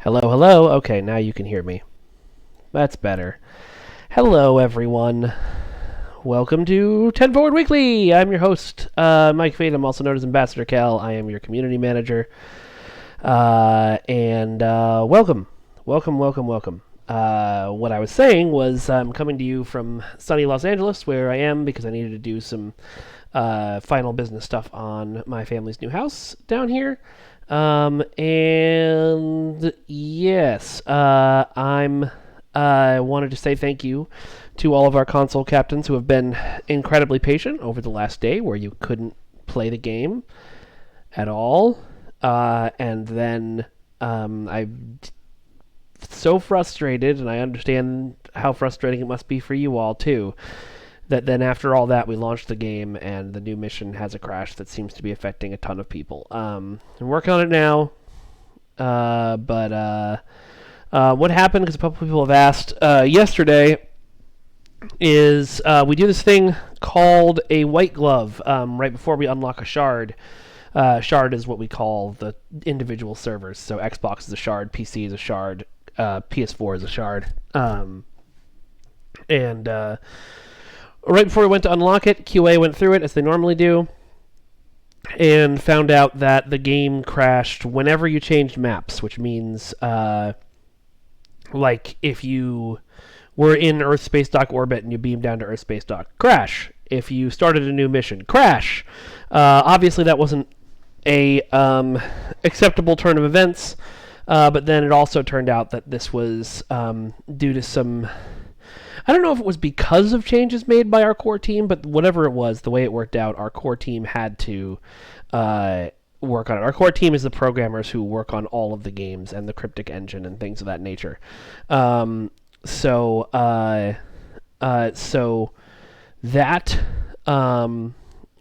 Hello, hello. Okay, now you can hear me. That's better. Hello, everyone. Welcome to 10 Forward Weekly. I'm your host, Mike Fade. I'm also known as Ambassador Cal. I am your community manager. And welcome. Welcome. What I was saying was I'm coming to you from sunny Los Angeles, where I am because I needed to do some final business stuff on my family's new house down here. And yes, I wanted to say thank you to all of our console captains who have been incredibly patient over the last day where you couldn't play the game at all. And then I'm so frustrated, and I understand how frustrating it must be for you all too, that then after all that we launched the game and the new mission has a crash that seems to be affecting a ton of people. I'm working on it now, but what happened, because a couple people have asked, yesterday is we do this thing called a white glove right before we unlock a shard. Shard is what we call the individual servers. So Xbox is a shard, PC is a shard, PS4 is a shard. And right before we went to unlock it, QA went through it as they normally do and found out that the game crashed whenever you changed maps, which means like if you were in Earth Space Dock orbit and you beamed down to Earth Space Dock, crash. If you started a new mission, crash. Obviously that wasn't a acceptable turn of events, but then it also turned out that this was due to some... I don't know if it was because of changes made by our core team, but whatever it was, the way it worked out, our core team had to work on it. Our core team is the programmers who work on all of the games and the Cryptic engine and things of that nature. So that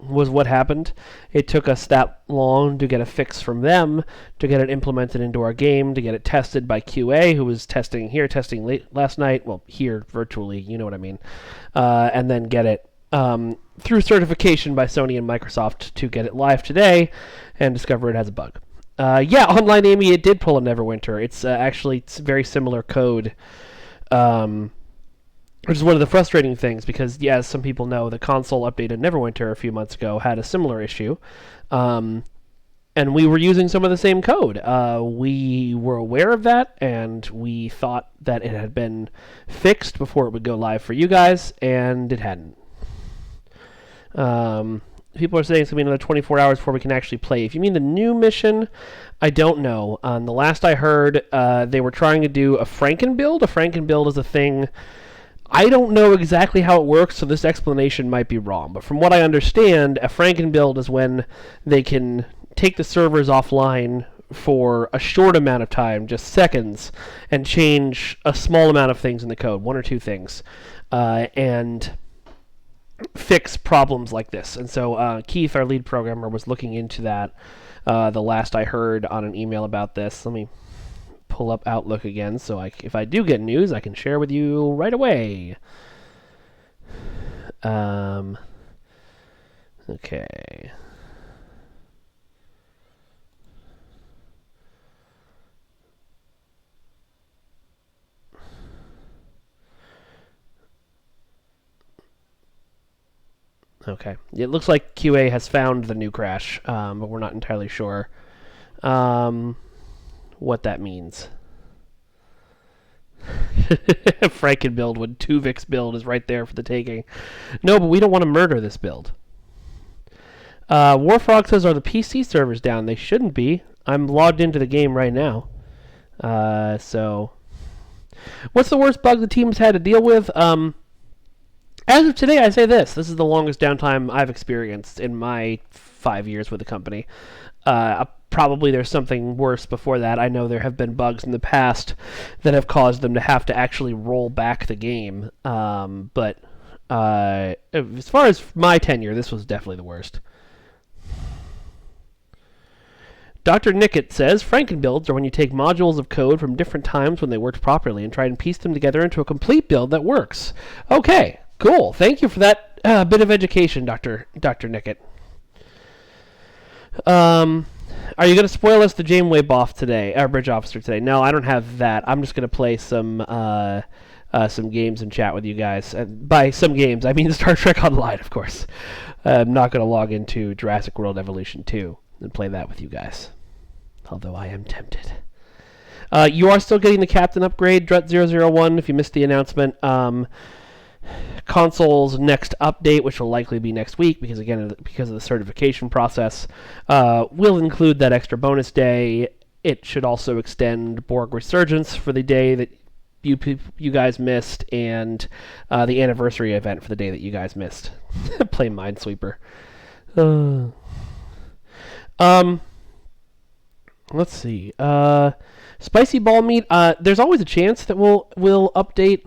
was what happened. It took us that long to get a fix from them, to get it implemented into our game, to get it tested by QA, who was testing late last night. Well, here virtually, you know what I mean. And then get it through certification by Sony and Microsoft to get it live today and discover it has a bug. Yeah, Online Amy, it did pull a Neverwinter. It's it's very similar code. Which is one of the frustrating things because, as some people know, the console updated Neverwinter a few months ago had a similar issue. And we were using some of the same code. We were aware of that, and we thought that it had been fixed before it would go live for you guys, and it hadn't. People are saying it's going to be another 24 hours before we can actually play. If you mean the new mission, I don't know. The last I heard, they were trying to do a Frankenbuild. A Frankenbuild is a thing... I don't know exactly how it works, so this explanation might be wrong. But from what I understand, a Frankenbuild is when they can take the servers offline for a short amount of time, just seconds, and change a small amount of things in the code, one or two things, and fix problems like this. And so Keith, our lead programmer, was looking into that the last I heard on an email about this. Let me pull up Outlook again, so if I do get news, I can share with you right away. Okay. Okay. It looks like QA has found the new crash, but we're not entirely sure what that means. Frankenbuild when Tuvik's build is right there for the taking. No, but we don't want to murder this build. Warfrog says, are the PC servers down? They shouldn't be. I'm logged into the game right now. So, what's the worst bug the team's had to deal with? As of today, I say this. This is the longest downtime I've experienced in my 5 years with the company. Probably there's something worse before that. I know there have been bugs in the past that have caused them to have to actually roll back the game. But as far as my tenure, this was definitely the worst. Dr. Nickett says, Frankenbuilds are when you take modules of code from different times when they worked properly and try and piece them together into a complete build that works. Okay, cool. Thank you for that bit of education, Dr. Nickett. Are you going to spoil us the Janeway Boff today, our bridge officer today? No, I don't have that. I'm just going to play some games and chat with you guys. By some games, I mean Star Trek Online, of course. I'm not going to log into Jurassic World Evolution 2 and play that with you guys. Although I am tempted. You are still getting the captain upgrade, Drut001, if you missed the announcement. Console's next update, which will likely be next week, because of the certification process, will include that extra bonus day. It should also extend Borg Resurgence for the day that you guys missed, and the anniversary event for the day that you guys missed. Play Minesweeper. Let's see. Spicy ball meat. There's always a chance that we'll update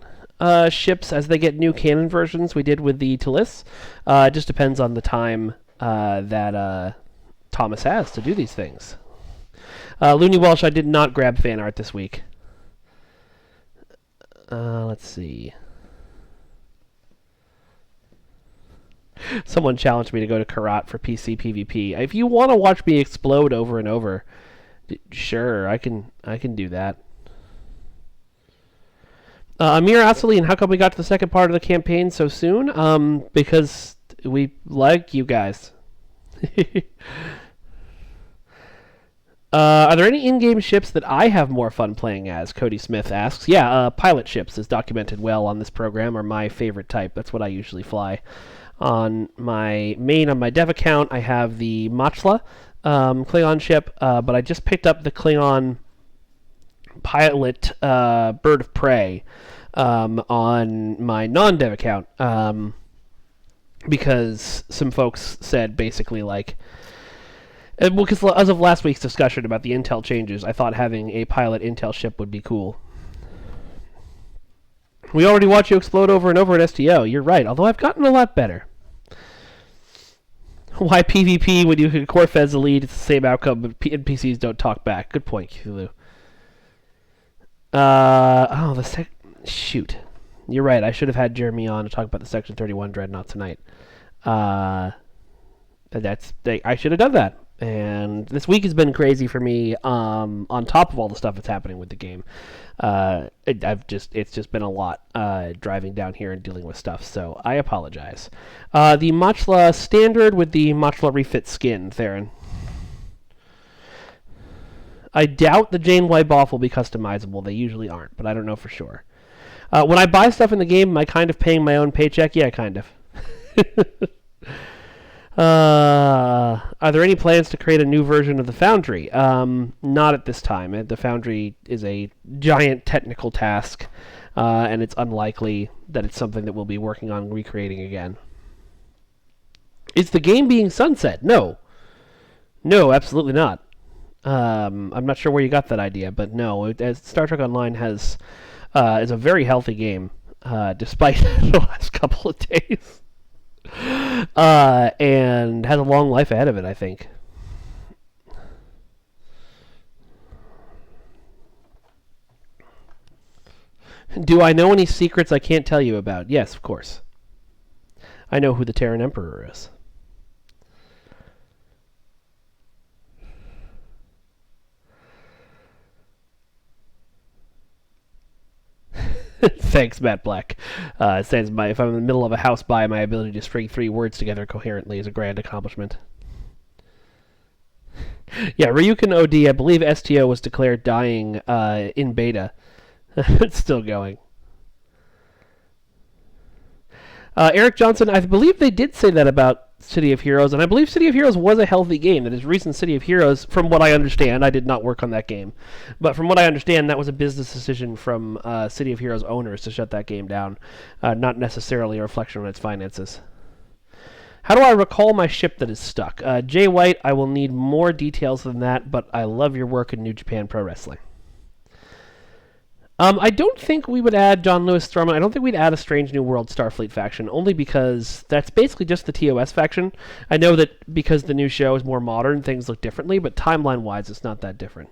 ships as they get new canon versions. We did with the Tallis. It just depends on the time that Thomas has to do these things. Looney Welsh, I did not grab fan art this week. Let's see. Someone challenged me to go to Karat for PC PvP. If you want to watch me explode over and over, sure, I can do that. Amir Asaline, how come we got to the second part of the campaign so soon? Because we like you guys. Are there any in-game ships that I have more fun playing as? Cody Smith asks. Yeah, pilot ships, as documented well on this program, are my favorite type. That's what I usually fly. On my dev account, I have the Machla Klingon ship, but I just picked up the Klingon pilot Bird of Prey on my non-dev account, because some folks said basically like, because as of last week's discussion about the Intel changes, I thought having a pilot Intel ship would be cool. We already watch you explode over and over at STO. You're right, although I've gotten a lot better. Why PvP when you can Corfez the lead? It's the same outcome, but NPCs don't talk back. Good point, Cthulhu. Shoot. You're right, I should have had Jeremy on to talk about the Section 31 Dreadnought tonight. I should have done that. And this week has been crazy for me, on top of all the stuff that's happening with the game. It's just been a lot, driving down here and dealing with stuff, so I apologize. The Machla Standard with the Machla Refit skin, Theron. I doubt the Janeway Boff will be customizable. They usually aren't, but I don't know for sure. When I buy stuff in the game, am I kind of paying my own paycheck? Yeah, kind of. Are there any plans to create a new version of the Foundry? Not at this time. The Foundry is a giant technical task, and it's unlikely that it's something that we'll be working on recreating again. Is the game being sunset? No. No, absolutely not. I'm not sure where you got that idea, but no. Star Trek Online is a very healthy game, despite the last couple of days. And has a long life ahead of it, I think. Do I know any secrets I can't tell you about? Yes, of course. I know who the Terran Emperor is. Thanks, Matt Black. It says if I'm in the middle of a house buy, my ability to string 3 words together coherently is a grand accomplishment. Yeah, Ryukin OD, I believe STO was declared dying in beta. It's still going. Eric Johnson, I believe they did say that about City of Heroes, and I believe City of Heroes was a healthy game. That is recent City of Heroes, from what I understand, I did not work on that game, but from what I understand, that was a business decision from City of Heroes owners to shut that game down, not necessarily a reflection on its finances. How do I recall my ship that is stuck? Jay White, I will need more details than that, but I love your work in New Japan Pro Wrestling. I don't think we would add John Lewis Strowman. I don't think we'd add a Strange New World Starfleet faction, only because that's basically just the TOS faction. I know that because the new show is more modern, things look differently, but timeline-wise, it's not that different.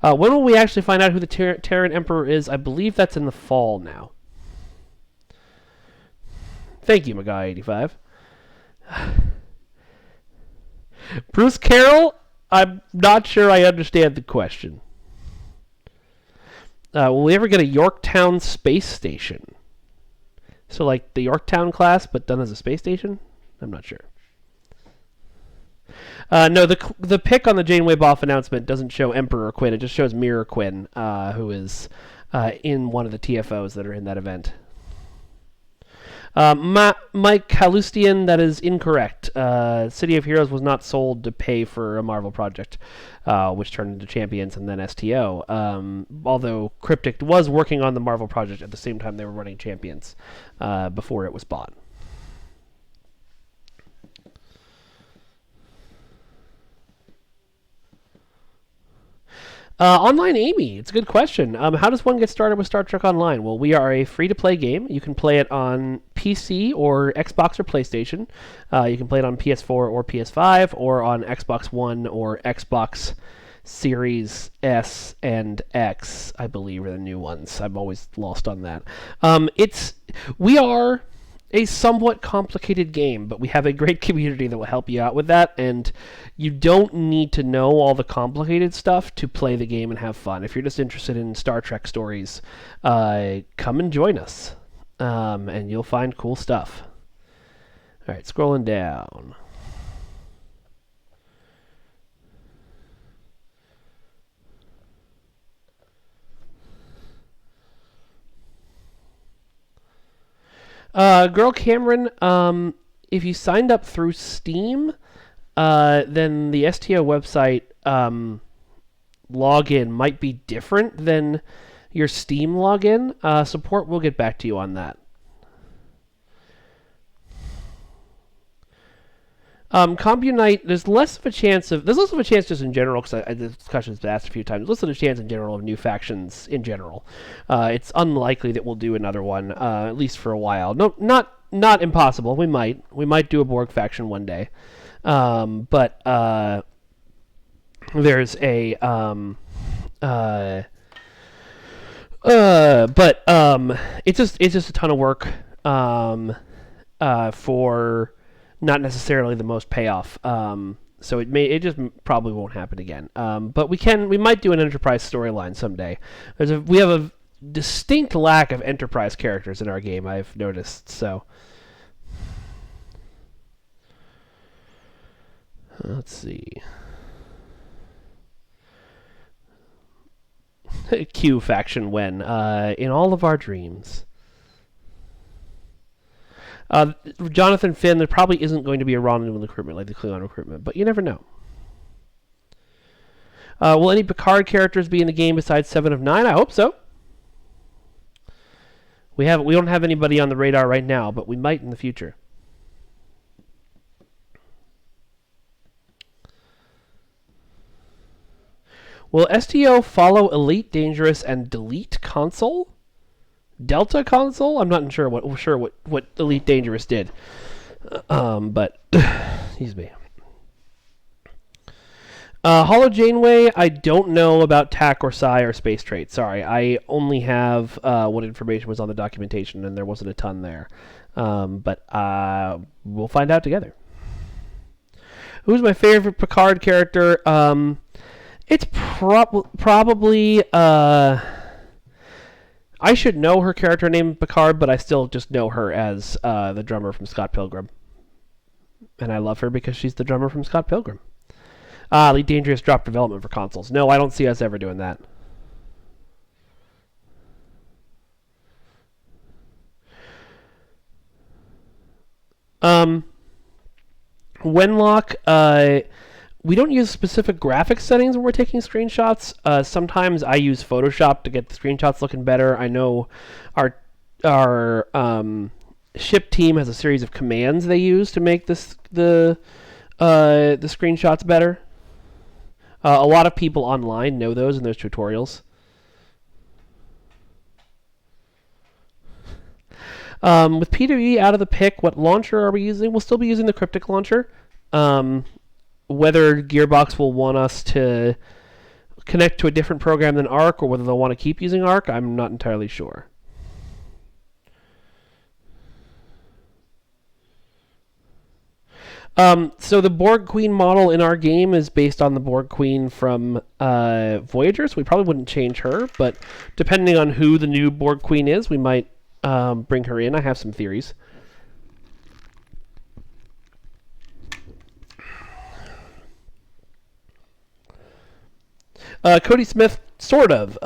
When will we actually find out who the Terran Emperor is? I believe that's in the fall now. Thank you, Magai85. Bruce Carroll, I'm not sure I understand the question. Will we ever get a Yorktown space station? So like the Yorktown class, but done as a space station? I'm not sure. No, the pic on the Janeway Boff announcement doesn't show Emperor Quinn. It just shows Mirror Quinn, who is in one of the TFOs that are in that event. Mike Kalustian, that is incorrect. City of Heroes was not sold to pay for a Marvel project, which turned into Champions and then STO. Although Cryptic was working on the Marvel project at the same time they were running Champions before it was bought. Online Amy, it's a good question. How does one get started with Star Trek Online? Well, we are a free-to-play game. You can play it on PC or Xbox or PlayStation. You can play it on PS4 or PS5 or on Xbox One or Xbox Series S and X, I believe, are the new ones. I'm always lost on that. We are a somewhat complicated game, but we have a great community that will help you out with that, and you don't need to know all the complicated stuff to play the game and have fun. If you're just interested in Star Trek stories, come and join us, and you'll find cool stuff. All right, scrolling down. Girl Cameron, if you signed up through Steam, then the STO website login might be different than your Steam login. Support will get back to you on that. Compunite, there's less of a chance just in general, because the discussion's been asked a few times, less of a chance in general of new factions in general. It's unlikely that we'll do another one, at least for a while. No, not impossible. We might do a Borg faction one day. But there's a it's just a ton of work for not necessarily the most payoff. So it just probably won't happen again. But we might do an Enterprise storyline someday. We have a distinct lack of Enterprise characters in our game, I've noticed. So let's see. Q faction when in all of our dreams. Jonathan Finn, there probably isn't going to be a Romulan recruitment like the Klingon recruitment, but you never know. Will any Picard characters be in the game besides 7 of 9? I hope so. We don't have anybody on the radar right now, but we might in the future. Will STO follow Elite Dangerous and Delete Console? Delta Console? I'm not sure what Elite Dangerous did. But excuse me. Hollow Janeway, I don't know about TAC or Psi or space trait. Sorry, I only have what information was on the documentation, and there wasn't a ton there. But we'll find out together. Who's my favorite Picard character? It's probably... I should know her character name Picard, but I still just know her as the drummer from Scott Pilgrim. And I love her because she's the drummer from Scott Pilgrim. Elite Dangerous dropped development for consoles. No, I don't see us ever doing that. Wenlock, we don't use specific graphics settings when we're taking screenshots. Sometimes I use Photoshop to get the screenshots looking better. I know our ship team has a series of commands they use to make the screenshots better. A lot of people online know those, and there's tutorials. With PWE out of the pick, what launcher are we using? We'll still be using the Cryptic launcher. Whether Gearbox will want us to connect to a different program than Arc, or whether they'll want to keep using Arc, I'm not entirely sure. So the Borg Queen model in our game is based on the Borg Queen from Voyager, so we probably wouldn't change her, but depending on who the new Borg Queen is, we might bring her in. I have some theories. Cody Smith, sort of.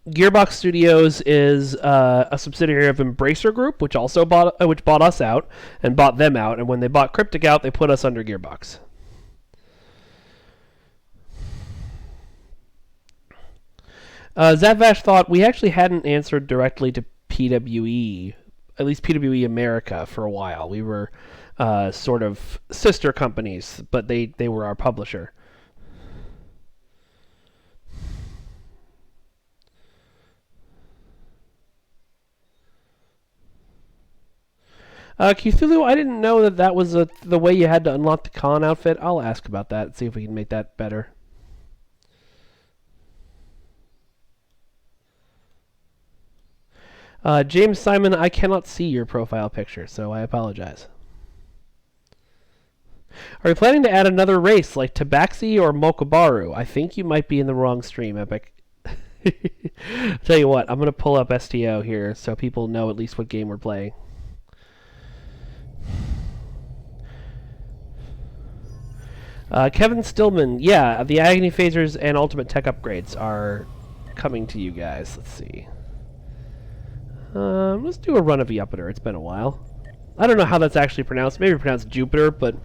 Gearbox Studios is a subsidiary of Embracer Group, which also bought us out and bought them out. And when they bought Cryptic out, they put us under Gearbox. Zavvash thought we actually hadn't answered directly to PWE, at least PWE America, for a while. We were sort of sister companies, but they were our publisher. Cthulhu, I didn't know that was the way you had to unlock the Khan outfit. I'll ask about that and see if we can make that better. James Simon, I cannot see your profile picture, so I apologize. Are you planning to add another race like Tabaxi or Mokobaru? I think you might be in the wrong stream, Epic. I'll tell you what, I'm going to pull up STO here so people know at least what game we're playing. Kevin Stillman, yeah, the Agony Phasers and Ultimate Tech upgrades are coming to you guys. Let's see. Let's do a run of Eupiter. It's been a while. I don't know how that's actually pronounced. Maybe pronounced Jupiter, but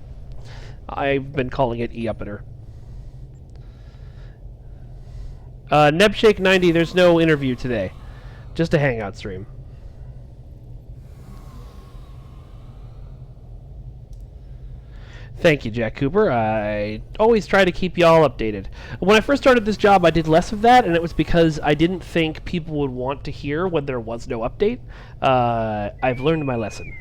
I've been calling it Eupiter. Nebshake90, there's no interview today. Just a hangout stream. Thank you, Jack Cooper. I always try to keep y'all updated. When I first started this job, I did less of that, and it was because I didn't think people would want to hear when there was no update. I've learned my lesson.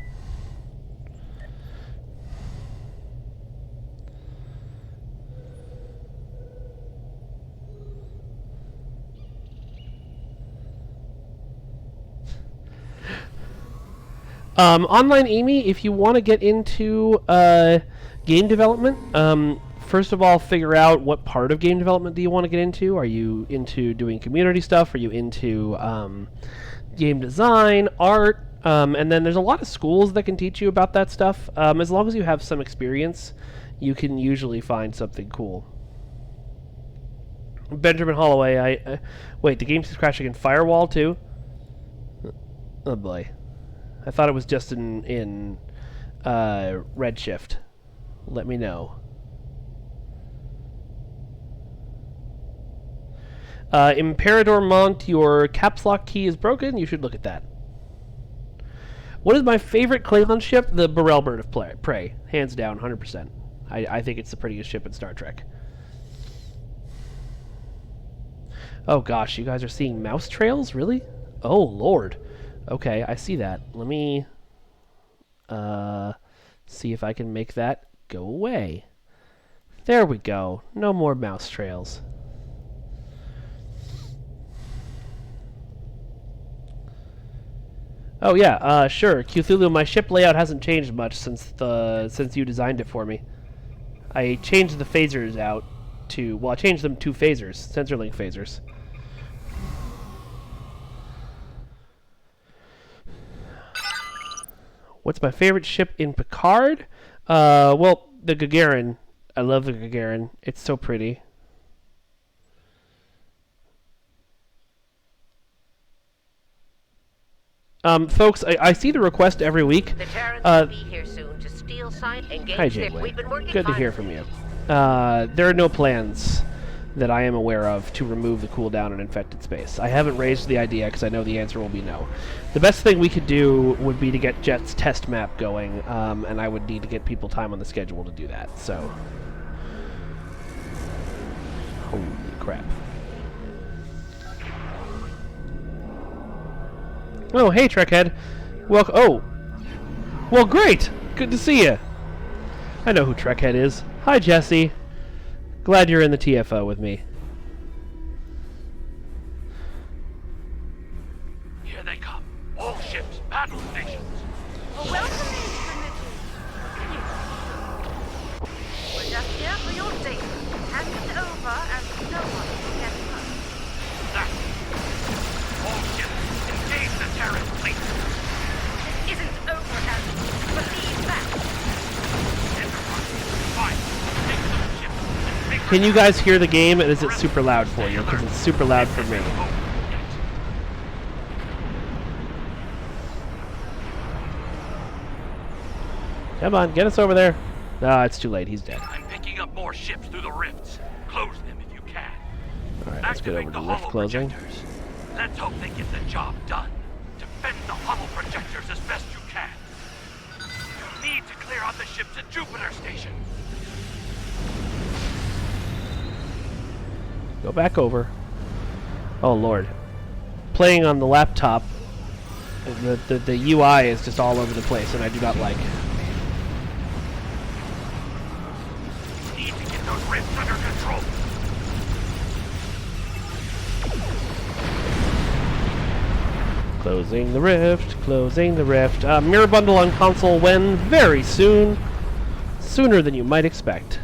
Online Amy, if you want to get into game development, first of all, figure out what part of game development do you want to get into. Are you into doing community stuff? Are you into game design, art? And then there's a lot of schools that can teach you about that stuff. As long as you have some experience, you can usually find something cool. Benjamin Holloway, wait, the game keeps crashing in Firewall too? Oh boy. I thought it was just in Redshift. Let me know. Imperador Mont, your caps lock key is broken. You should look at that. What is my favorite Klingon ship? The Burrell Bird of Prey. Hands down, 100%. I think it's the prettiest ship in Star Trek. Oh gosh, you guys are seeing mouse trails? Really? Oh lord. Okay, I see that. Let me see if I can make that go away. There we go. No more mouse trails. Oh yeah, sure. Cthulhu, my ship layout hasn't changed much since you designed it for me. I changed the phasers out to, well, I changed them to phasers, sensor link phasers. What's my favorite ship in Picard? Well, the Gagarin. I love the Gagarin. It's so pretty. Folks, I see the request every week. The Terrans will be here soon to steal sign and hi, Janeway. Good to hear from you. There are no plans that I am aware of to remove the cooldown in infected space. I haven't raised the idea because I know the answer will be no. The best thing we could do would be to get Jet's test map going, and I would need to get people time on the schedule to do that, so... Holy crap. Oh, hey, Trekhead. Welcome. Oh! Well, great! Good to see you. I know who Trekhead is. Hi, Jesse. Glad you're in the TFO with me. Here they come. All ships, battle stations. Welcome, here for your data. Hand it over and no one will get hurt. That. All ships, engage the terrorist fleet. This isn't over, Ellie. Believe that. Enterprise, fine. Take those ships and make Can you guys hear the game, and is it super loud for you? Because it's super loud for me. Come on, get us over there. Ah, it's too late. He's dead. I'm picking up more ships through the rifts. Close them if you can. Alright, let's get over Activate to the rift hollow closing. projectors. Let's hope they get the job done. Defend the hollow projectors as best you can. You need to clear out the ships at Jupiter Station. Go back over. Oh lord. Playing on the laptop, the UI is just all over the place, and I do not like. Need to get those rifts under control. Closing the rift, closing the rift. Mirror bundle on console when? Very soon. Sooner than you might expect.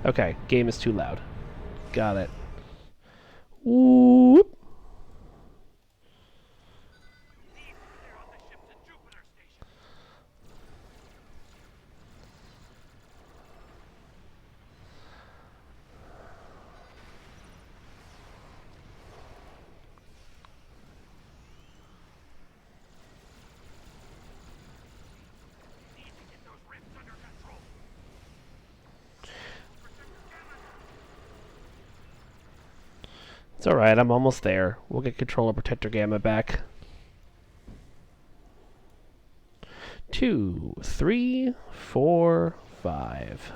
Okay, game is too loud. Got it. Whoop. Clear out the ships at Jupiter Station. Need to get those rifts under control. It's alright, I'm almost there. We'll get control of Protector Gamma back. 2, 3, 4, 5.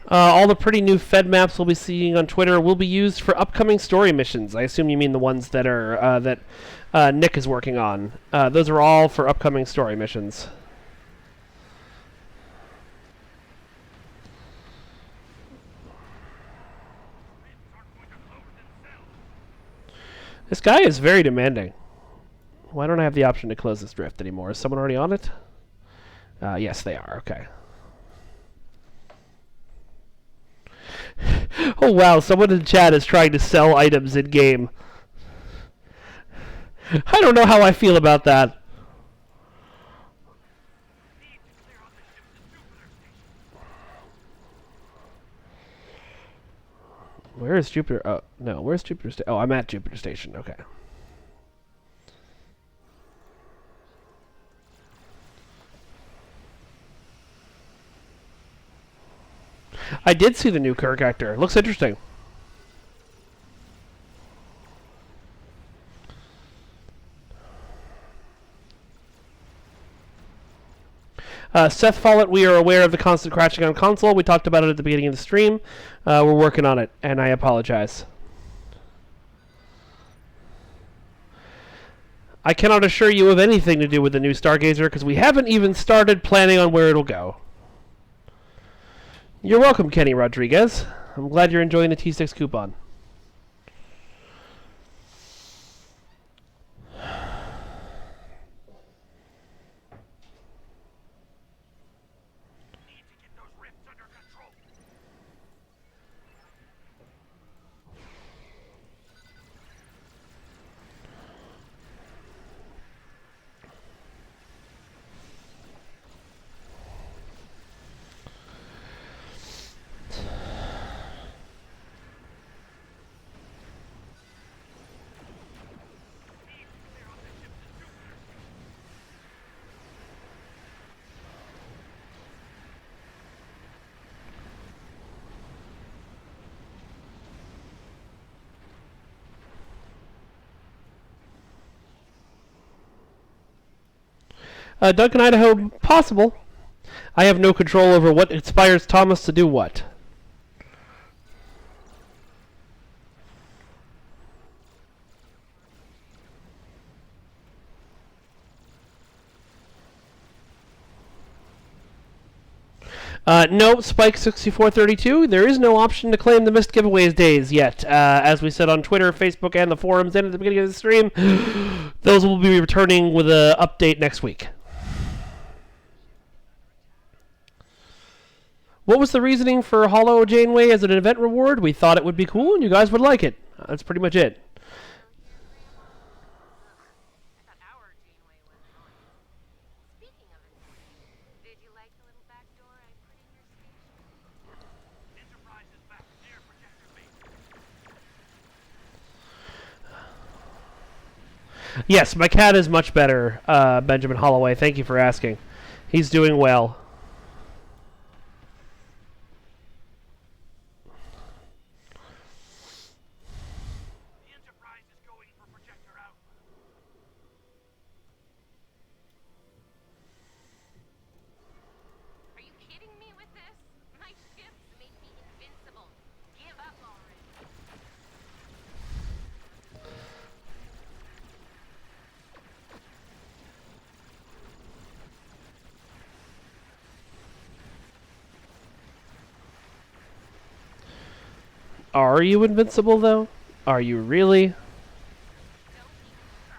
All the pretty new Fed maps we'll be seeing on Twitter will be used for upcoming story missions. I assume you mean the ones that are that Nick is working on. Those are all for upcoming story missions. This guy is very demanding. Why don't I have the option to close this drift anymore? Is someone already on it? Yes, they are. Okay. Oh wow, someone in chat is trying to sell items in-game. I don't know how I feel about that. Where is Jupiter? Oh, no, where's Jupiter Station? Oh, I'm at Jupiter Station, okay. I did see the new Kirk actor. Looks interesting. Seth Follett, we are aware of the constant crashing on console. We talked about it at the beginning of the stream. We're working on it, and I apologize. I cannot assure you of anything to do with the new Stargazer because we haven't even started planning on where it'll go. You're welcome, Kenny Rodriguez. I'm glad you're enjoying the T6 coupon. Need to get those rifts under control. Duncan, Idaho, possible. I have no control over what inspires Thomas to do what. No, Spike6432, there is no option to claim the missed giveaways days yet. As we said on Twitter, Facebook, and the forums, and at the beginning of the stream, those will be returning with an update next week. What was the reasoning for Hollow Janeway as an event reward? We thought it would be cool, and you guys would like it. That's pretty much it. Yes, my cat is much better, Benjamin Holloway. Thank you for asking. He's doing well. The Enterprise is going for Projector Out. Are you kidding me with this? My ships make me invincible. Give up already. Are you invincible, though? Are you really? Don't even try.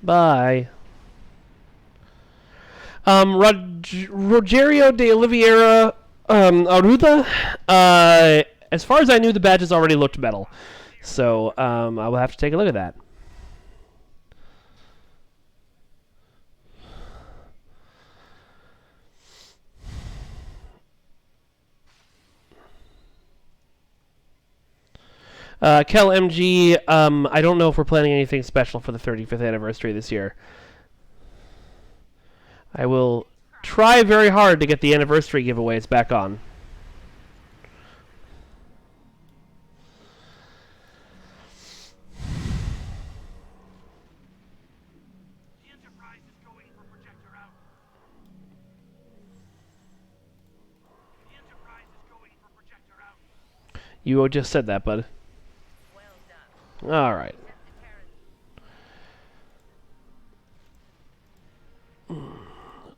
Bye. Rogerio de Oliveira Arruda. As far as I knew, the badges already looked metal. So I will have to take a look at that. Kel MG, I don't know if we're planning anything special for the 35th anniversary this year. I will try very hard to get the anniversary giveaways back on. The Enterprise is going for Projector Out. The Enterprise is going for Projector Out. You just said that, bud. Well done. All right.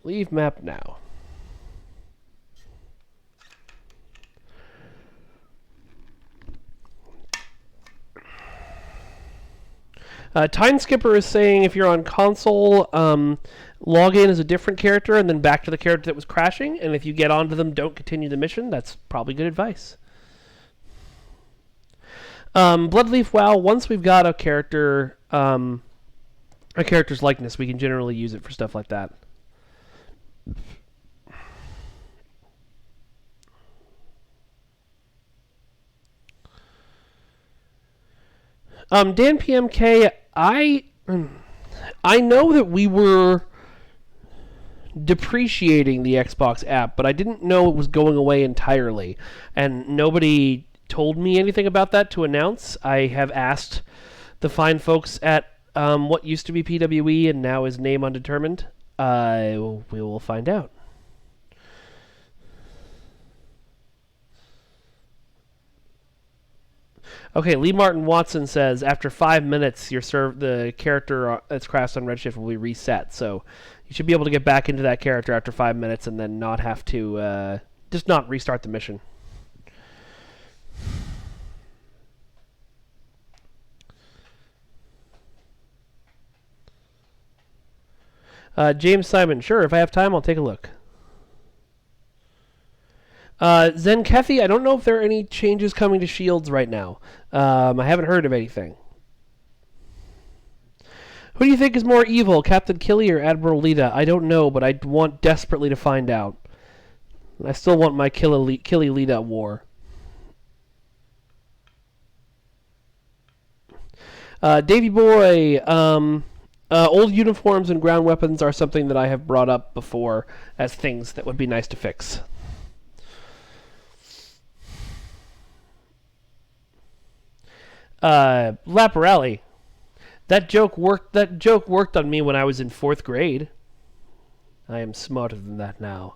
Leave map now. Time Skipper is saying if you're on console, log in as a different character and then back to the character that was crashing. And if you get onto them, don't continue the mission. That's probably good advice. Bloodleaf WoW, once we've got a character, a character's likeness, we can generally use it for stuff like that. Dan PMK, I know that we were depreciating the Xbox app, but I didn't know it was going away entirely, and nobody told me anything about that to announce. I have asked the fine folks at what used to be PWE and now is name undetermined. We will find out. Okay, Lee Martin Watson says after 5 minutes, the character that's crashed on Redshift will be reset. So you should be able to get back into that character after 5 minutes and then not have to just not restart the mission. James Simon, sure, if I have time, I'll take a look. Zen Kethy, I don't know if there are any changes coming to Shields right now. I haven't heard of anything. Who do you think is more evil, Captain Killy or Admiral Lita? I don't know, but I want desperately to find out. I still want my Killy Lita war. Davy Boy, old uniforms and ground weapons are something that I have brought up before as things that would be nice to fix. Laparelli, that joke worked on me when I was in 4th grade. I am smarter than that now.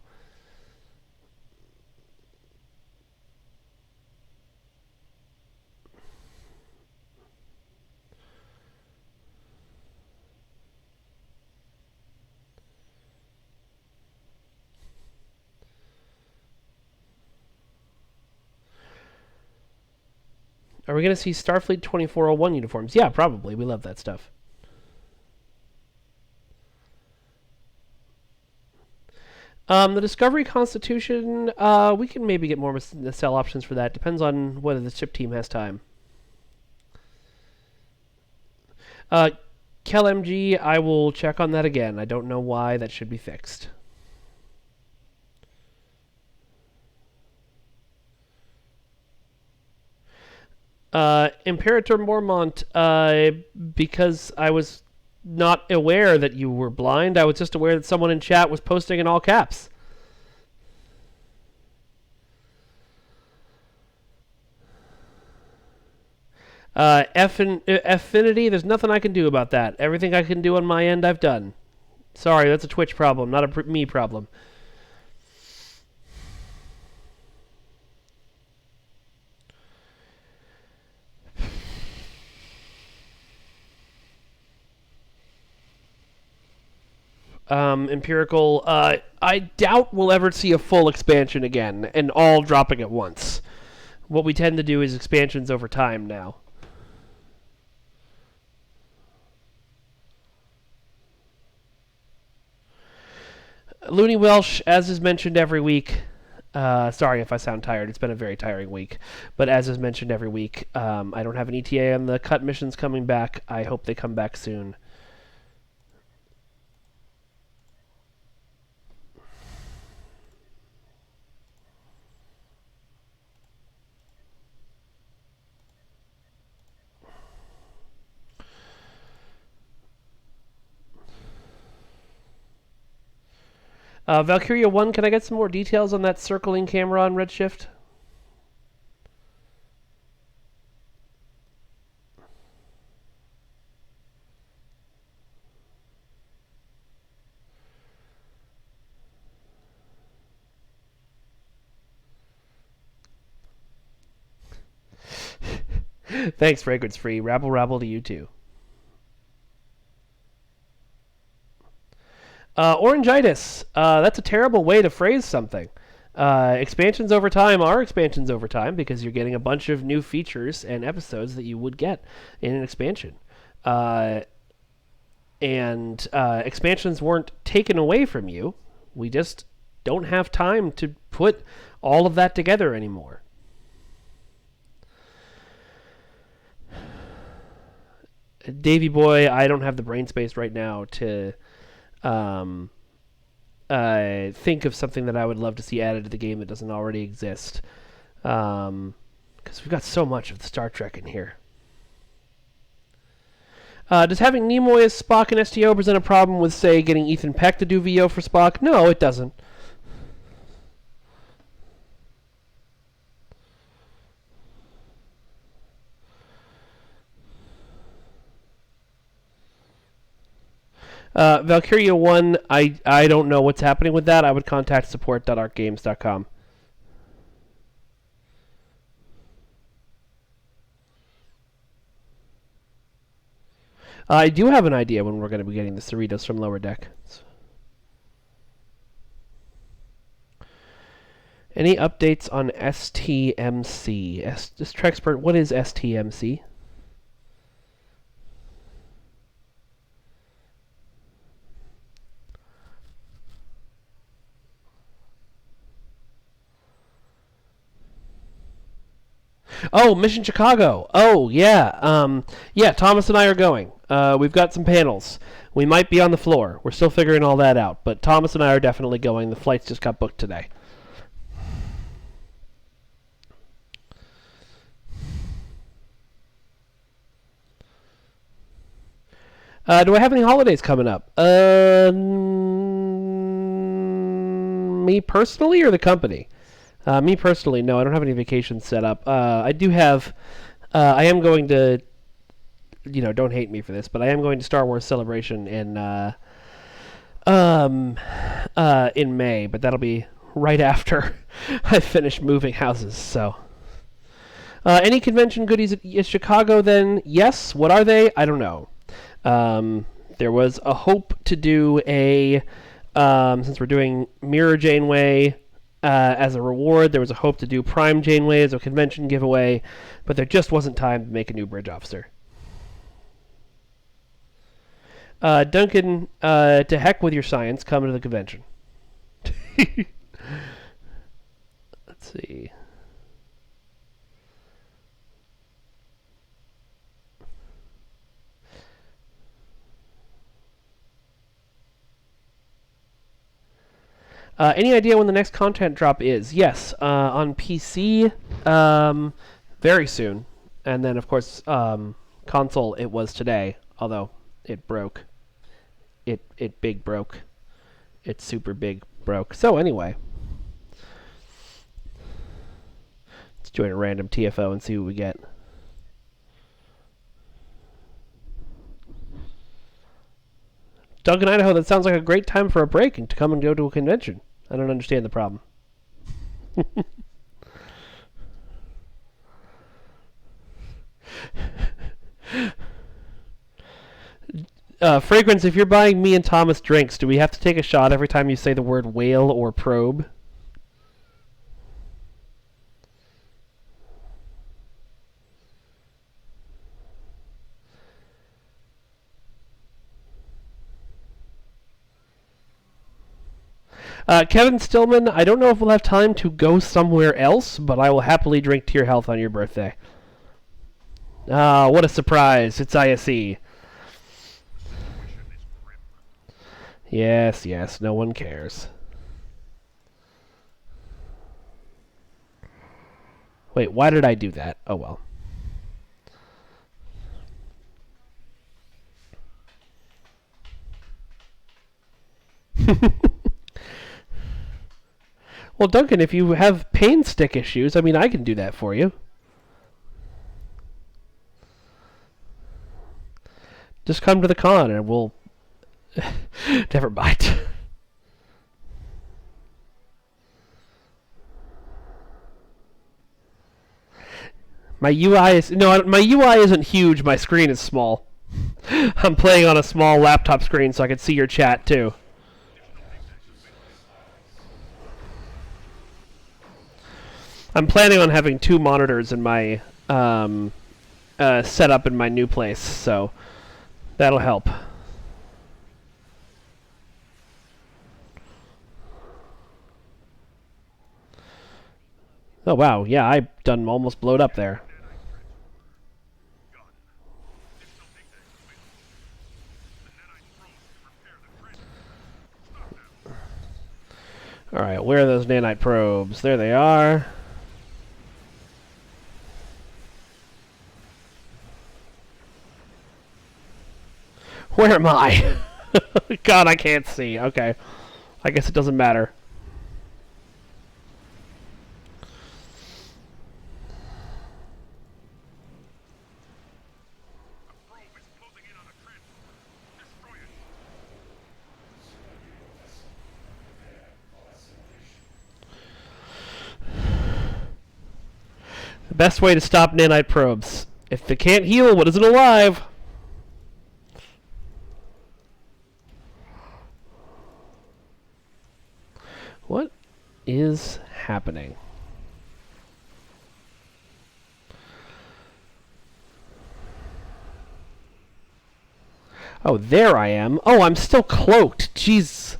Are we going to see Starfleet 2401 uniforms? Yeah, probably. We love that stuff. The Discovery Constitution, we can maybe get more sell options for that. Depends on whether the ship team has time. Kel MG, I will check on that again. I don't know why that should be fixed. Imperator Mormont, because I was not aware that you were blind. I was just aware that someone in chat was posting in all caps. Affinity, there's nothing I can do about that. Everything I can do on my end, I've done. Sorry, that's a Twitch problem, not a me problem. Empirical, I doubt we'll ever see a full expansion again, and all dropping at once. What we tend to do is expansions over time now. Looney Welsh, as is mentioned every week, sorry if I sound tired, it's been a very tiring week, but as is mentioned every week, I don't have an ETA on the cut missions coming back. I hope they come back soon. Valkyria 1, can I get some more details on that circling camera on Redshift? Thanks, Fragrance Free. Rabble rabble to you too. Orangitis. That's a terrible way to phrase something. Expansions over time are expansions over time because you're getting a bunch of new features and episodes that you would get in an expansion. And expansions weren't taken away from you. We just don't have time to put all of that together anymore. Davey boy, I don't have the brain space right now to think of something that I would love to see added to the game that doesn't already exist. Because we've got so much of the Star Trek in here. Does having Nimoy as Spock in STO present a problem with, say, getting Ethan Peck to do VO for Spock? No, it doesn't. Valkyria 1, I don't know what's happening with that. I would contact support.arcgames.com. I do have an idea when we're going to be getting the Cerritos from Lower Deck. Any updates on STMC? Just Trexpert, what is STMC? Oh, Mission Chicago. Oh, yeah. Yeah, Thomas and I are going. We've got some panels. We might be on the floor. We're still figuring all that out. But Thomas and I are definitely going. The flights just got booked today. Do I have any holidays coming up? Me personally or the company? Me personally, no, I don't have any vacations set up. I do have, I am going to, don't hate me for this, but I am going to Star Wars Celebration in May, but that'll be right after I finish moving houses, so. Any convention goodies at Chicago then? Yes. What are they? I don't know. There was a hope to do a, since we're doing Mirror Janeway, as a reward. There was a hope to do Prime Janeway as a convention giveaway, but there just wasn't time to make a new bridge officer. Duncan, to heck with your science. Come to the convention. Let's see. Any idea when the next content drop is? Yes, on PC, very soon. And then, of course, console, it was today, although it broke. It big broke. It super big broke. So anyway, let's join a random TFO and see what we get. Duncan, Idaho, that sounds like a great time for a break and to come and go to a convention. I don't understand the problem. Fragrance, if you're buying me and Thomas drinks, do we have to take a shot every time you say the word whale or probe? Kevin Stillman, I don't know if we'll have time to go somewhere else, but I will happily drink to your health on your birthday. Ah, what a surprise. It's ISE. Yes, yes, no one cares. Wait, why did I do that? Oh well. Well, Duncan, if you have pain stick issues, I mean, I can do that for you. Just come to the con and we'll... Never mind. My UI is... No, my UI isn't huge. My screen is small. I'm playing on a small laptop screen so I can see your chat, too. I'm planning on having 2 monitors in my setup in my new place, so that'll help. Oh wow, yeah, I done almost blowed up there. Alright, where are those nanite probes? There they are. Where am I? God, I can't see. Okay. I guess it doesn't matter. The best way to stop nanite probes. If it can't heal, what is it alive? What is happening? Oh, there I am. Oh, I'm still cloaked. Jeez.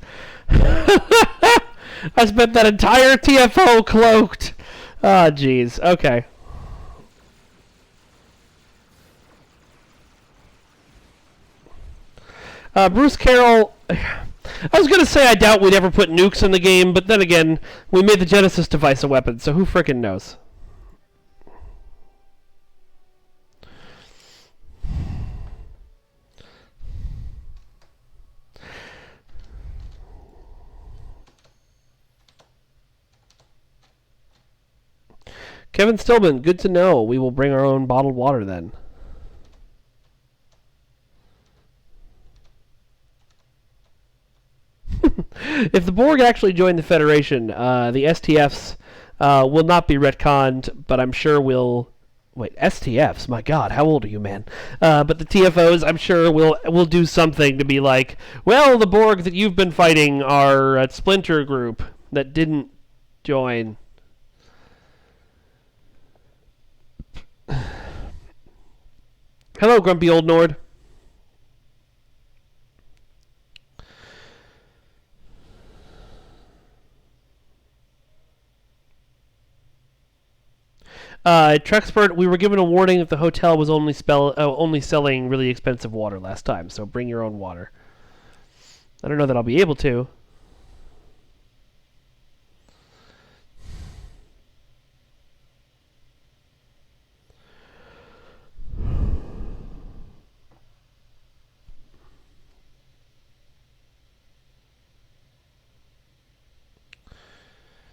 I spent that entire TFO cloaked. Ah, jeez. Okay. Bruce Carroll... I was going to say I doubt we'd ever put nukes in the game, but then again, we made the Genesis device a weapon, so who frickin' knows? Kevin Stillman, good to know. We will bring our own bottled water then. If the Borg actually join the Federation, the STFs will not be retconned, but I'm sure will... Wait, STFs? My God, how old are you, man? But the TFOs, I'm sure, will do something to be like, well, the Borg that you've been fighting are a splinter group that didn't Join. Hello, grumpy old Nord. Trexpert, we were given a warning that the hotel was only selling really expensive water last time, so bring your own water. I don't know that I'll be able to.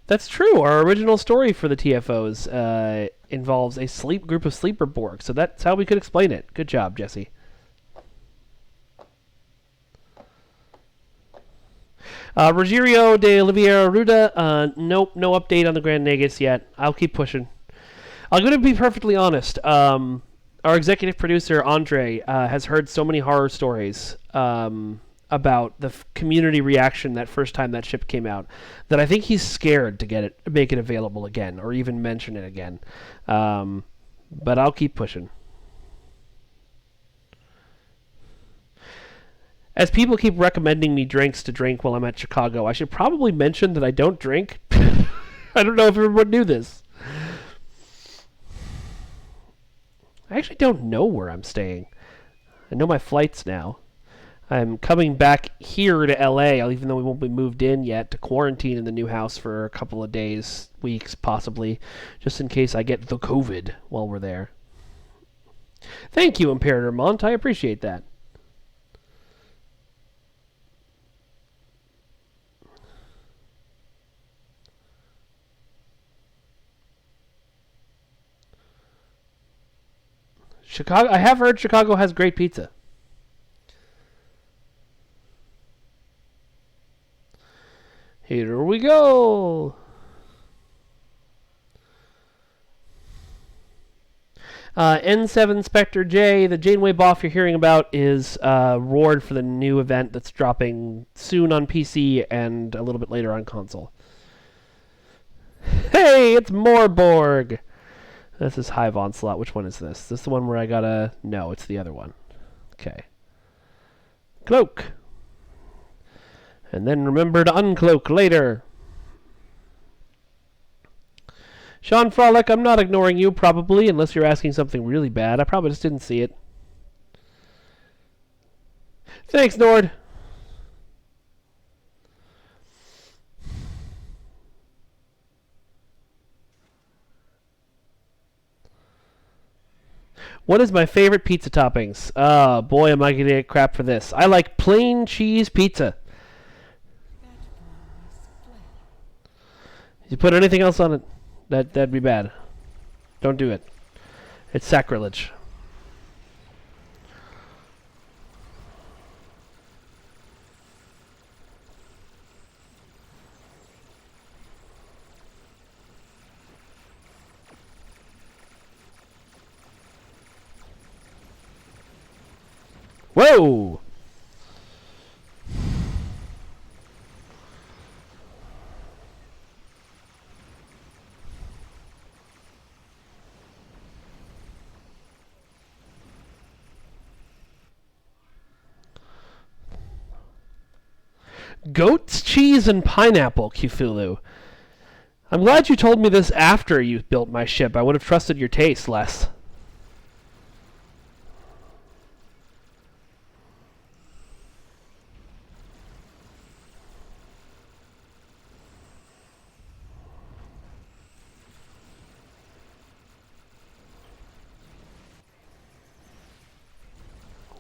That's true. Our original story for the TFOs involves a group of sleeper Borg, so that's how we could explain it. Good job, Jesse. Rogerio de Oliveira Ruda, nope, no update on the Grand Nagus yet. I'll keep pushing. I'm going to be perfectly honest. Our executive producer, Andre, has heard so many horror stories about the community reaction that first time that ship came out that I think he's scared to make it available again, or even mention it again. But I'll keep pushing. As people keep recommending me drinks to drink while I'm at Chicago, I should probably mention that I don't drink. I don't know if everyone knew this. I actually don't know where I'm staying. I know my flights now. I'm coming back here to LA, even though we won't be moved in yet, to quarantine in the new house for a couple of days, weeks, possibly, just in case I get the COVID while we're there. Thank you, Imperator Mont. I appreciate that. Chicago. I have heard Chicago has great pizza. Here we go. N7 Spectre J, the Janeway Boff you're hearing about is Rord for the new event that's dropping soon on PC and a little bit later on console. Hey, it's more Borg. This is Hive Onslaught. Which one is this? Is this the one where I gotta... No, it's the other one. Okay. Cloak. And then remember to uncloak later. Sean Frolic, I'm not ignoring you, probably, unless you're asking something really bad. I probably just didn't see it. Thanks, Nord. What is my favorite pizza toppings? Oh, boy, am I going to get crap for this. I like plain cheese pizza. If you put anything else on it, that'd be bad. Don't do it. It's sacrilege. Whoa! Goat's cheese and pineapple, Cthulhu. I'm glad you told me this after you built my ship. I would have trusted your taste less.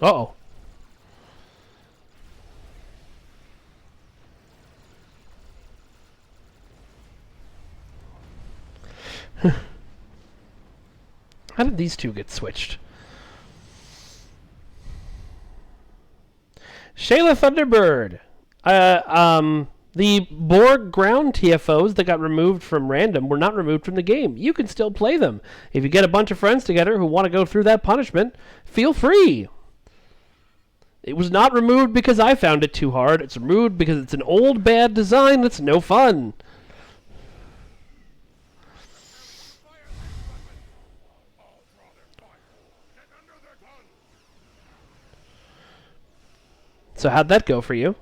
Uh-oh. How did these two get switched? Shayla Thunderbird. The Borg ground TFOs that got removed from random were not removed from the game. You can still play them. If you get a bunch of friends together who want to go through that punishment, feel free. It was not removed because I found it too hard. It's removed because it's an old bad design that's no fun. So how'd that go for you?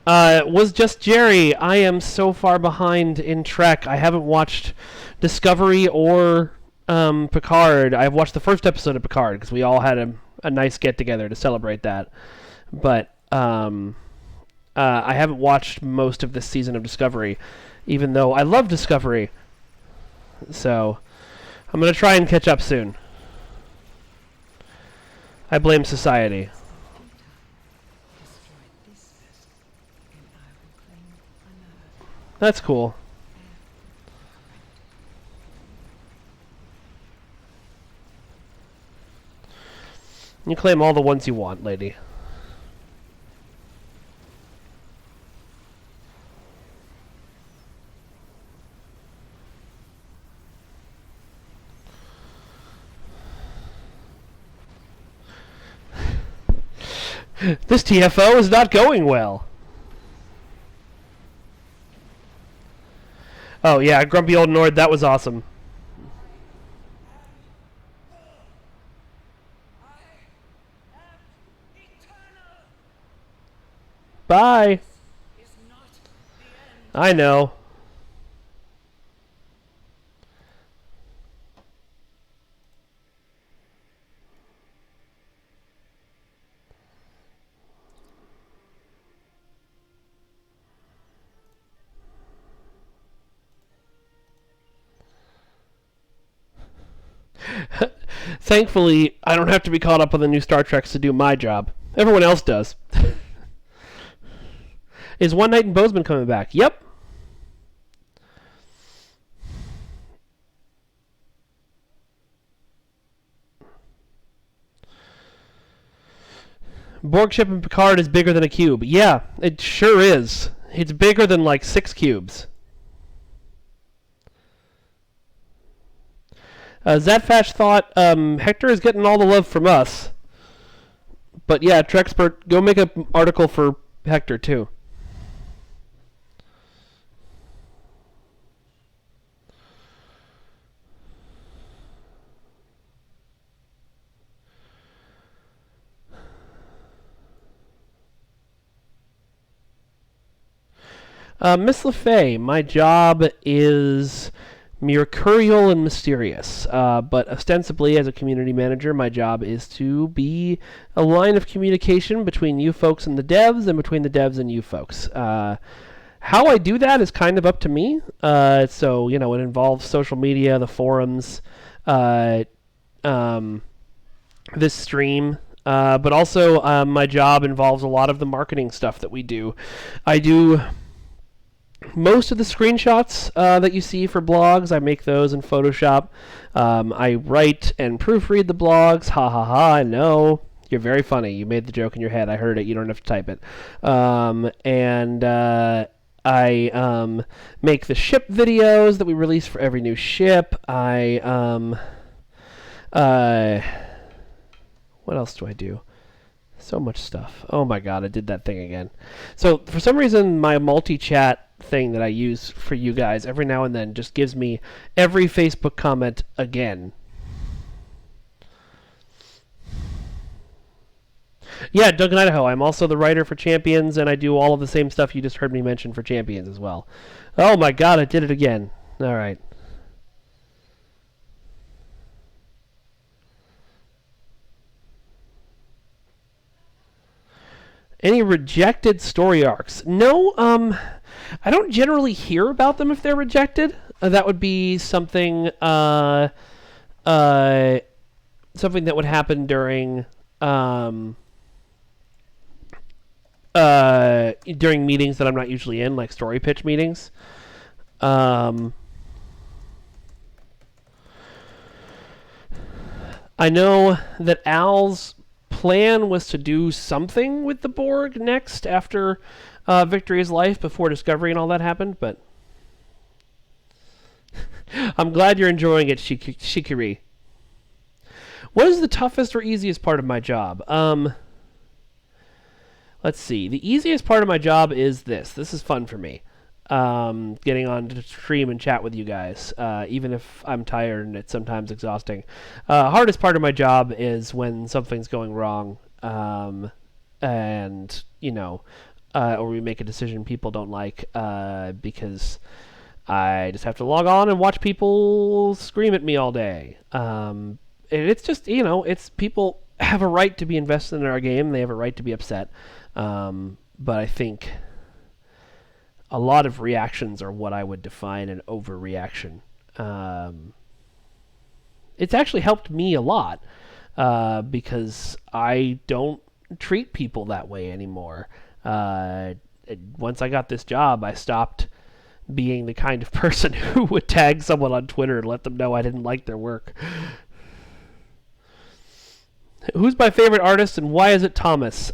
It was just Jerry. I am so far behind in Trek. I haven't watched Discovery or Picard. I've watched the first episode of Picard because we all had a nice get together to celebrate that. But I haven't watched most of this season of Discovery, even though I love Discovery. So I'm going to try and catch up soon. I blame society. That's cool. You claim all the ones you want, lady. This TFO is not going well. Oh yeah, Grumpy Old Nord, that was awesome. Bye. I know. Thankfully, I don't have to be caught up on the new Star Treks to do my job. Everyone else does. Is One Night in Bozeman coming back? Yep. Borg ship in Picard is bigger than a cube. Yeah, it sure is. It's bigger than like 6 cubes. Zatfash thought Hector is getting all the love from us. But yeah, Trexpert, go make an article for Hector too. Miss LeFay, my job is mercurial and mysterious, but ostensibly as a community manager, my job is to be a line of communication between you folks and the devs, and between the devs and you folks. How I do that is kind of up to me. So, you know, it involves social media, the forums, this stream, but also my job involves a lot of the marketing stuff that we do. I do most of the screenshots that you see for blogs. I make those in Photoshop. I write and proofread the blogs. Ha ha ha, I know. You're very funny. You made the joke in your head. I heard it. You don't have to type it. I make the ship videos that we release for every new ship. What else do I do? So much stuff. Oh my god, I did that thing again. So for some reason, my multi-chat thing that I use for you guys every now and then just gives me every Facebook comment again. Yeah, Duncan Idaho. I'm also the writer for Champions, and I do all of the same stuff you just heard me mention for Champions as well. Oh my god, I did it again. All right. Any rejected story arcs? No, I don't generally hear about them if they're rejected. That would be something, something that would happen during meetings that I'm not usually in, like story pitch meetings. I know that Al's plan was to do something with the Borg next after Victory is Life, before Discovery and all that happened, but I'm glad you're enjoying it, Shikiri. What is the toughest or easiest part of my job? Let's see. The easiest part of my job is this. This is fun for me. getting on to stream and chat with you guys, even if I'm tired and it's sometimes exhausting. Hardest part of my job is when something's going wrong, and or we make a decision people don't like, because I just have to log on and watch people scream at me all day. And it's just, it's people have a right to be invested in our game. They have a right to be upset. But I think a lot of reactions are what I would define an overreaction. It's actually helped me a lot, because I don't treat people that way anymore. Once I got this job, I stopped being the kind of person who would tag someone on Twitter and let them know I didn't like their work. Who's my favorite artist and why is it Thomas?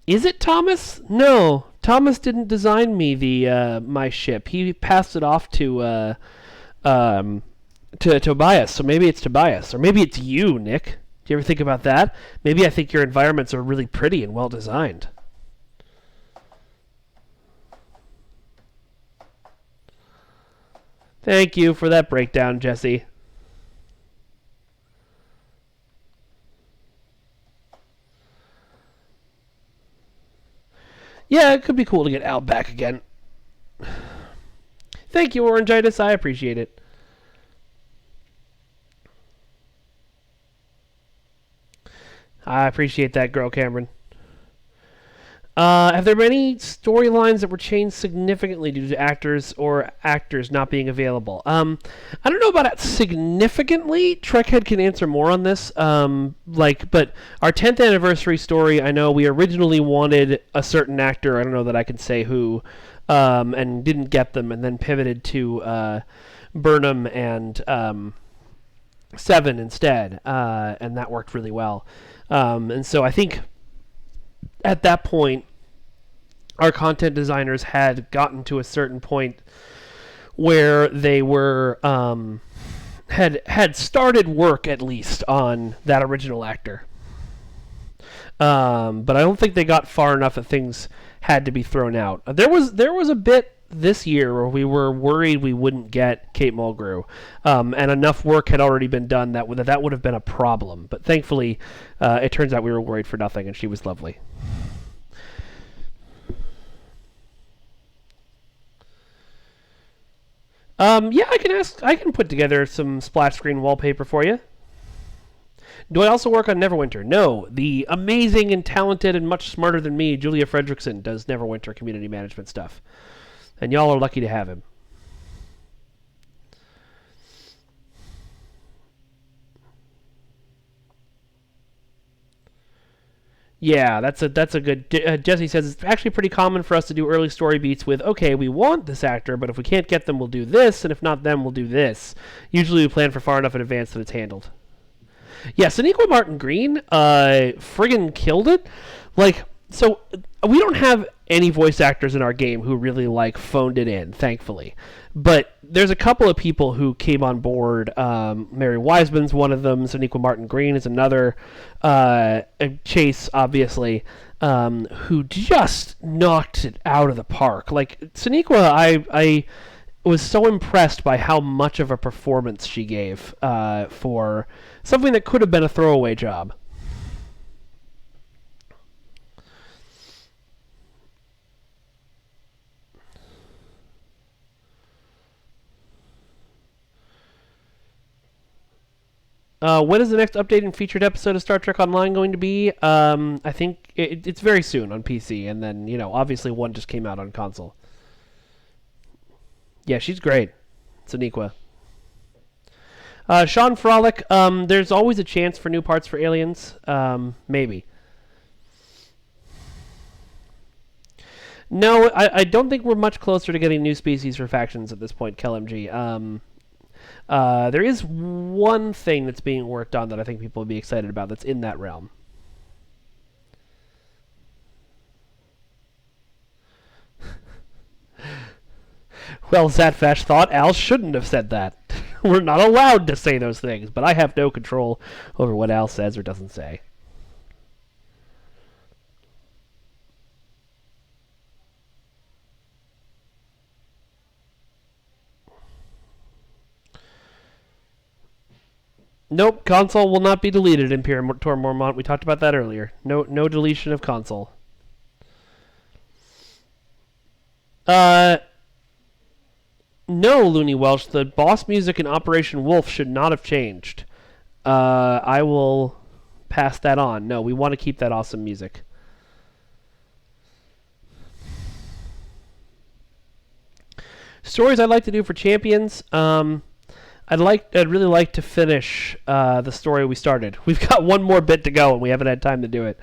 Is it Thomas? No, Thomas didn't design me my ship. He passed it off to Tobias. So maybe it's Tobias, or maybe it's you, Nick. Do you ever think about that? Maybe I think your environments are really pretty and well designed. Thank you for that breakdown, Jesse. Yeah, it could be cool to get Al back again. Thank you, Orangitis. I appreciate it. I appreciate that, girl, Cameron. Have there been any storylines that were changed significantly due to actors not being available? I don't know about it significantly. Trekhead can answer more on this. But our 10th anniversary story, I know we originally wanted a certain actor. I don't know that I can say who, and didn't get them, and then pivoted to Burnham and Seven instead, and that worked really well. And so I think at that point, our content designers had gotten to a certain point where they were had started work at least on that original actor. But I don't think they got far enough that things had to be thrown out. There was a bit this year where we were worried we wouldn't get Kate Mulgrew, and enough work had already been done that would have been a problem. But thankfully, it turns out we were worried for nothing, and she was lovely. Yeah, I can put together some splash screen wallpaper for you. Do I also work on Neverwinter? No, the amazing and talented and much smarter than me, Julia Fredrickson, does Neverwinter community management stuff. And y'all are lucky to have him. Yeah, that's a good... Jesse says, it's actually pretty common for us to do early story beats with, okay, we want this actor, but if we can't get them, we'll do this, and if not them, we'll do this. Usually we plan for far enough in advance that it's handled. Yeah, Sonequa Martin Green friggin' killed it. So we don't have any voice actors in our game who really phoned it in, thankfully. But there's a couple of people who came on board. Mary Wiseman's one of them. Sonequa Martin Green is another. Chase, obviously, who just knocked it out of the park. Sonequa, I was so impressed by how much of a performance she gave for something that could have been a throwaway job. When is the next updated and featured episode of Star Trek Online going to be? I think it's very soon on PC, and then, obviously one just came out on console. Yeah, she's great. Sonequa. Sean Frolic, there's always a chance for new parts for Aliens. Maybe. No, I don't think we're much closer to getting new species for factions at this point, KelMG. There is one thing that's being worked on that I think people will be excited about that's in that realm. Well, Zatfash thought Al shouldn't have said that. We're not allowed to say those things, but I have no control over what Al says or doesn't say. Nope, console will not be deleted in Tor Mormont. We talked about that earlier. No deletion of console. No, Looney Welch. The boss music in Operation Wolf should not have changed. I will pass that on. No, we want to keep that awesome music. Stories I'd like to do for Champions. I'd really like to finish the story we started. We've got one more bit to go, and we haven't had time to do it.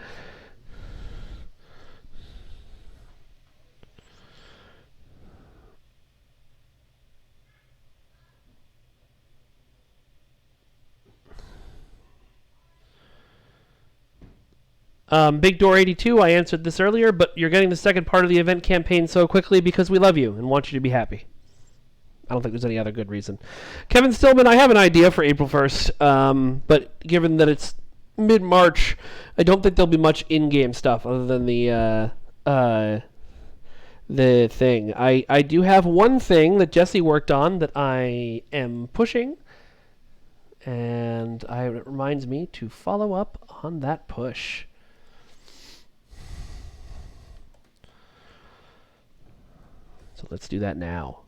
Big Door 82, I answered this earlier, but you're getting the second part of the event campaign so quickly because we love you and want you to be happy. I don't think there's any other good reason. Kevin Stillman, I have an idea for April 1st, but given that it's mid-March, I don't think there'll be much in-game stuff other than the thing. I do have one thing that Jesse worked on that I am pushing, and it reminds me to follow up on that push. So let's do that now.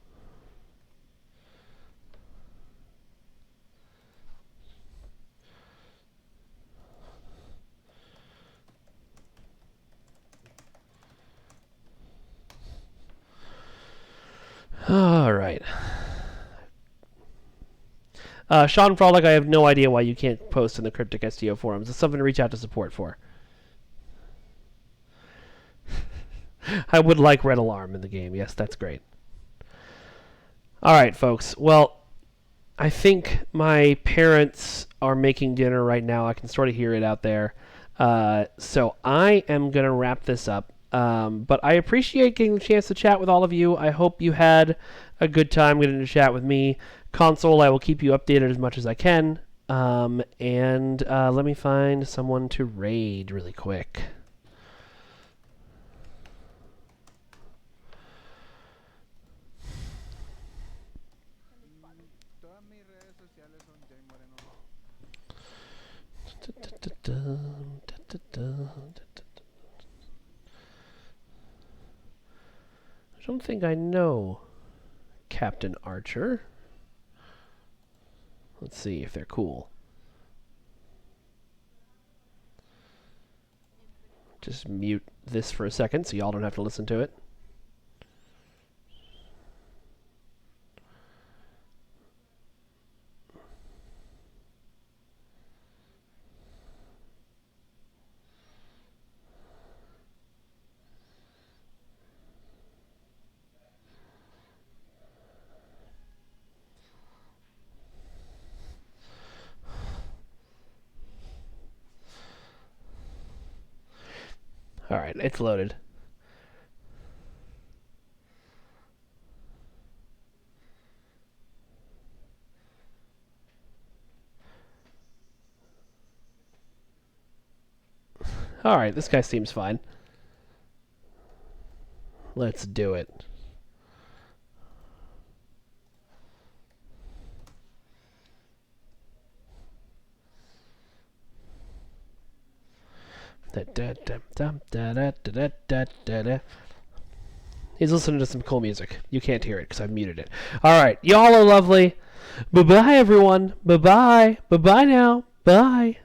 All right. Sean Frolic, I have no idea why you can't post in the Cryptic STO forums. It's something to reach out to support for. I would like Red Alarm in the game. Yes, that's great. All right, folks. Well, I think my parents are making dinner right now. I can sort of hear it out there. So I am going to wrap this up. But I appreciate getting the chance to chat with all of you. I hope you had a good time getting to chat with me. Console, I will keep you updated as much as I can. And let me find someone to raid really quick. I don't think I know Captain Archer. Let's see if they're cool. Just mute this for a second so y'all don't have to listen to it. All right, it's loaded. All right, this guy seems fine. Let's do it. He's listening to some cool music. You can't hear it because I've muted it. All right, y'all are lovely. Bye-bye, everyone. Bye-bye. Bye-bye now. Bye.